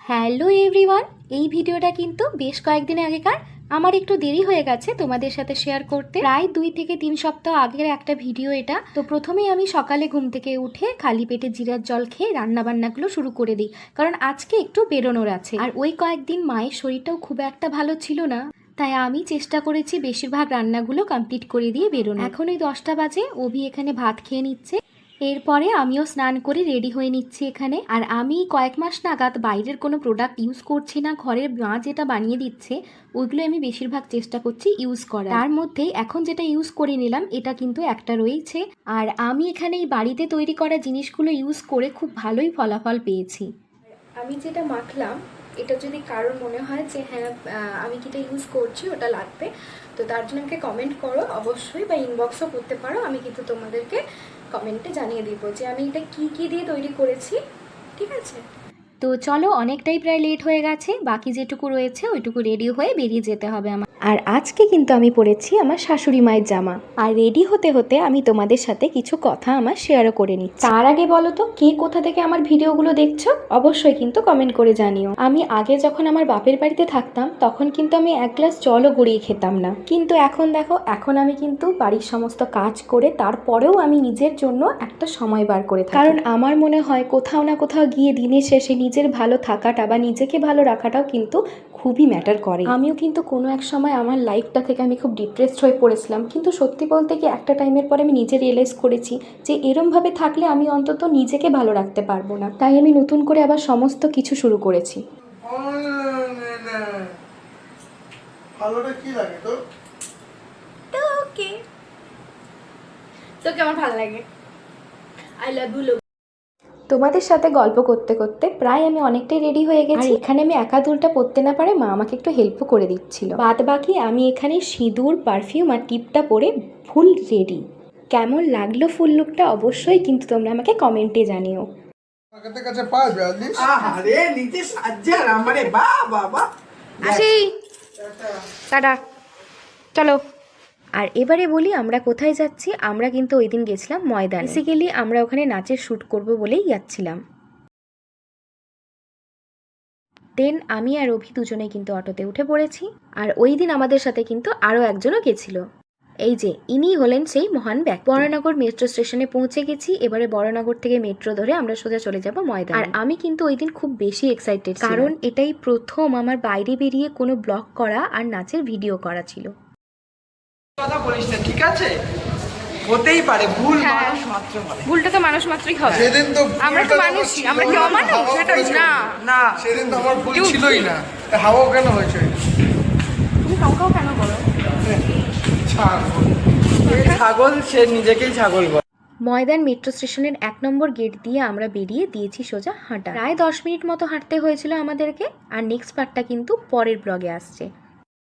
Hello everyone, এই ভিডিওটা কিন্তু বেশ কয়েকদিন আগেকার। আমার একটু দেরি হয়ে গেছে তোমাদের সাথে শেয়ার করতে। প্রায় 2 থেকে 3 সপ্তাহ আগের একটা ভিডিও এটা। তো প্রথমেই আমি সকালে ঘুম থেকে উঠে খালি পেটে জিরার জল খেয়ে রান্নাবান্নাগুলো শুরু করে দিই, কারণ আজকে একটু বেরোনোর আছে। আর ওই কয়েকদিন মায়ের শরীরটাও খুব একটা ভালো ছিল না, তাই আমি চেষ্টা করেছি বেশিরভাগ রান্নাগুলো কমপ্লিট করে দিয়ে বেরোনো। এখন ওই 10টা বাজে, অভি এখানে ভাত খেয়ে নিচ্ছে। এরপরে আমিও স্নান করে রেডি হয়ে নিচ্ছি এখানে। আর আমি কয়েক মাস নাগাদ বাইরের কোনো প্রোডাক্ট ইউজ করছি না, ঘরের মা যেটা বানিয়ে দিচ্ছে ওইগুলো আমি বেশিরভাগ চেষ্টা করছি ইউজ করার। তার মধ্যে এখন যেটা ইউজ করে নিলাম এটা কিন্তু একটা রয়েছে। আর আমি এখানে এই বাড়িতে তৈরি করা জিনিসগুলো ইউজ করে খুব ভালোই ফলাফল পেয়েছি। আমি যেটা মাখলাম এটা যদি কারোর মনে হয় যে হ্যাঁ আমি কিটা ইউজ করছি ওটা লাগবে, তো তার জন্য আমাকে কমেন্ট করো অবশ্যই, বা ইনবক্সও করতে পারো। আমি কিন্তু তোমাদেরকে কমেন্টে জানিয়ে দিব যে আমি এটা কি দিয়ে তৈরি করেছি, ঠিক আছে? তো চলো, অনেকটাই প্রায় লেট হয়ে গেছে, বাকি যেটুকু রয়েছে ওইটুকু রেডি হয়ে বেরিয়ে যেতে হবে আমার। আর আজকে কিন্তু আমি পরেছি আমার শাশুড়ি মায়ের জামা। আর রেডি হতে হতে আমি তোমাদের সাথে কিছু কথা আমার শেয়ারও করে নিচ্ছি। তার আগে বলো তো কে কোথা থেকে আমার ভিডিওগুলো দেখছো, অবশ্যই কিন্তু কমেন্ট করে জানিও। আমি আগে যখন আমার বাপের বাড়িতে থাকতাম তখন কিন্তু আমি এক গ্লাস জলও গড়িয়ে খেতাম না, কিন্তু এখন দেখো, এখন আমি কিন্তু বাড়ির সমস্ত কাজ করে তারপরেও আমি নিজের জন্য একটা সময় বার করে থাকি। কারণ আমার মনে হয় কোথাও না কোথাও গিয়ে দিনের শেষে নিজের ভালো থাকাটা বা নিজেকে ভালো রাখাটাও কিন্তু খুবই ম্যাটার করে। আমিও কিন্তু কোনো এক সময় আমার লাইফটা থেকে আমি খুব ডিপ্রেসড হয়ে পড়েছিলাম, কিন্তু সত্যি বলতে কি একটা টাইমের পরে আমি নিজে রিয়েলাইজ করেছি যে এরমভাবে থাকলে আমি অন্তত নিজেকে ভালো রাখতে পারবো না। তাই আমি নতুন করে আবার সমস্ত কিছু শুরু করেছি। তোকে আমার ভালো লাগে। I love you. তোমাদের সাথে গল্প করতে করতে প্রায় আমি অনেকটাই রেডি হয়ে গেছি। এখানে আমি একা দুলটা পরতে না পারে মা আমাকে একটু হেল্পও করে দিচ্ছিল। বাদ বাকি আমি এখানে সিঁদুর, পারফিউম আর টিপটা পরে ফুল রেডি। কেমন লাগলো ফুল লুকটা অবশ্যই কিন্তু তোমরা আমাকে কমেন্টে জানিও। আসি, টাটা, চলো। আর এবারে বলি আমরা কোথায় যাচ্ছি। আমরা কিন্তু ওই দিন গেছিলাম ময়দানে। বেসিক্যালি আমরা ওখানে নাচের শ্যুট করব বলেই যাচ্ছিলাম। দেন আমি আর অভি দুজনেই কিন্তু অটোতে উঠে পড়েছি। আর ওই দিন আমাদের সাথে কিন্তু আরও একজনও গেছিল। এই যে ইনি হলেন সেই মহান ব্যক্তি। বড়নগর মেট্রো স্টেশনে পৌঁছে গেছি। এবারে বড়নগর থেকে মেট্রো ধরে আমরা সোজা চলে যাব ময়দান। আর আমি কিন্তু ওই দিন খুব বেশি এক্সাইটেড, কারণ এটাই প্রথম আমার বাইরে বেরিয়ে কোনো ব্লগ করা আর নাচের ভিডিও করা ছিল। কথা বলিস না, ঠিক আছে? হতেই পারে ভুল, মানুষ মাত্র হয়। ভুলটা তো মানুষ মাত্রই হবে। সেদিন তো আমরা তো মানুষই, আমরা কি অমানুষ? সেটা না না, সেদিন তো আমার ভুল ছিলই না। হাওয়া কেন হয়েছে? তুমি কাউকাও কেন বলো? ছাগল, সে নিজেকেই ছাগল বলে। ময়দান মেট্রো স্টেশনের 1 নম্বর গেট দিয়ে আমরা বেরিয়ে দিয়েছি সোজা হাঁটা। প্রায় 10 মিনিট মতো হাঁটতে হয়েছিল আমাদেরকে। আর নেক্সট পার্টটা কিন্তু পরের ব্লগে আসছে।